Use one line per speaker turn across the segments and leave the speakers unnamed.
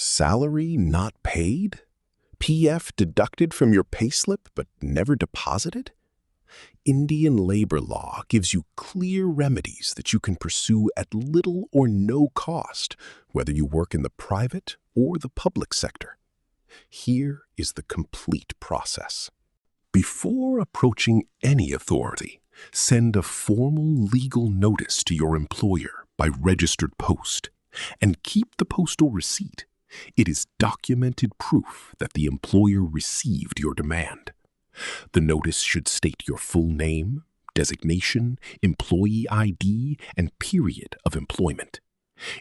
Salary not paid? PF deducted from your payslip but never deposited? Indian labor law gives you clear remedies that you can pursue at little or no cost, whether you work in the private or the public sector. Here is the complete process. Before approaching any authority, send a formal legal notice to your employer by registered post and keep the postal receipt. It is documented proof that the employer received your demand. The notice should state your full name, designation, employee ID, and period of employment.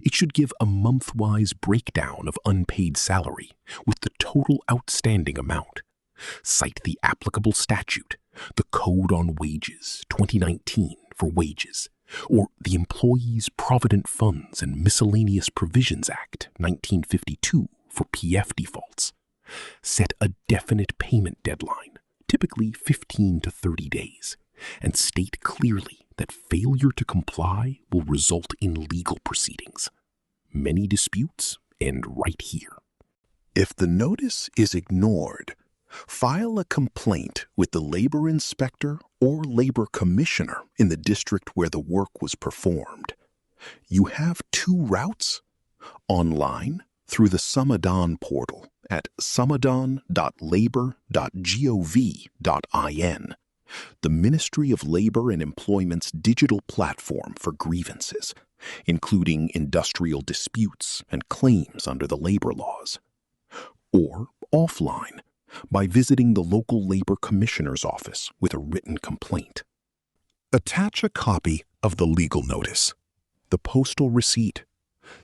It should give a month-wise breakdown of unpaid salary with the total outstanding amount. Cite the applicable statute, the Code on Wages 2019 for wages, or the Employees' Provident Funds and Miscellaneous Provisions Act 1952 for PF defaults. Set a definite payment deadline, typically 15 to 30 days, and state clearly that failure to comply will result in legal proceedings. Many disputes end right here. If the notice is ignored, file a complaint with the labor inspector or labor commissioner in the district where the work was performed. You have two routes: online through the Samadan portal at samadan.labor.gov.in, the Ministry of Labor and Employment's digital platform for grievances, including industrial disputes and claims under the labor laws. Or offline, by visiting the local labor commissioner's office with a written complaint. Attach a copy of the legal notice, the postal receipt,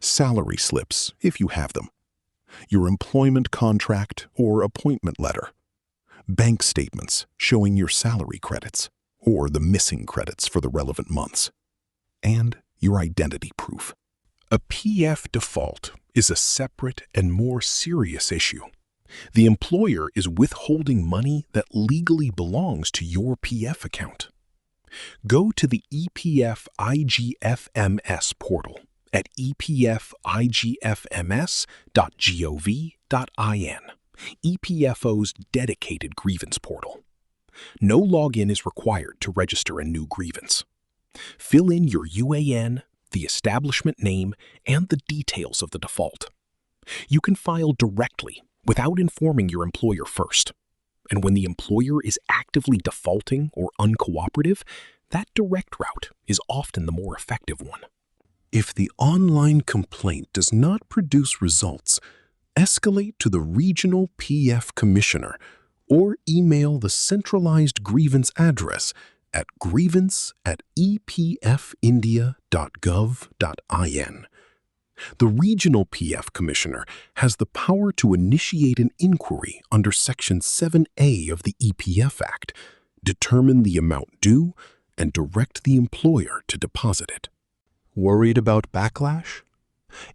salary slips if you have them, your employment contract or appointment letter, bank statements showing your salary credits or the missing credits for the relevant months, and your identity proof. A PF default is a separate and more serious issue. The employer is withholding money that legally belongs to your PF account. Go to the EPF IGFMS portal at epfigfms.gov.in, EPFO's dedicated grievance portal. No login is required to register a new grievance. Fill in your UAN, the establishment name, and the details of the default. You can file directly without informing your employer first. And when the employer is actively defaulting or uncooperative, that direct route is often the more effective one. If the online complaint does not produce results, escalate to the regional PF commissioner or email the centralized grievance address at grievance@epfindia.gov.in. The regional PF commissioner has the power to initiate an inquiry under Section 7A of the EPF Act, determine the amount due, and direct the employer to deposit it. Worried about backlash?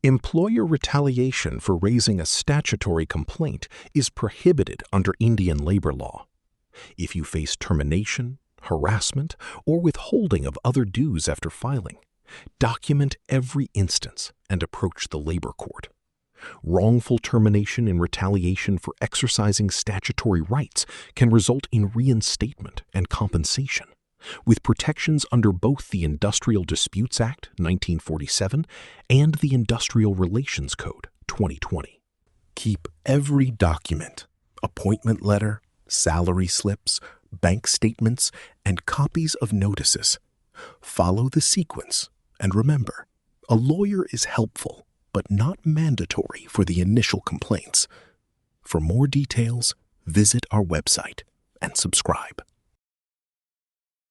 Employer retaliation for raising a statutory complaint is prohibited under Indian labor law. If you face termination, harassment, or withholding of other dues after filing, document every instance and approach the labor court. Wrongful termination in retaliation for exercising statutory rights can result in reinstatement and compensation, with protections under both the Industrial Disputes Act 1947 and the Industrial Relations Code 2020. Keep every document, appointment letter, salary slips, bank statements, and copies of notices. Follow the sequence, and remember, a lawyer is helpful but not mandatory for the initial complaints. For more details, visit our website and subscribe.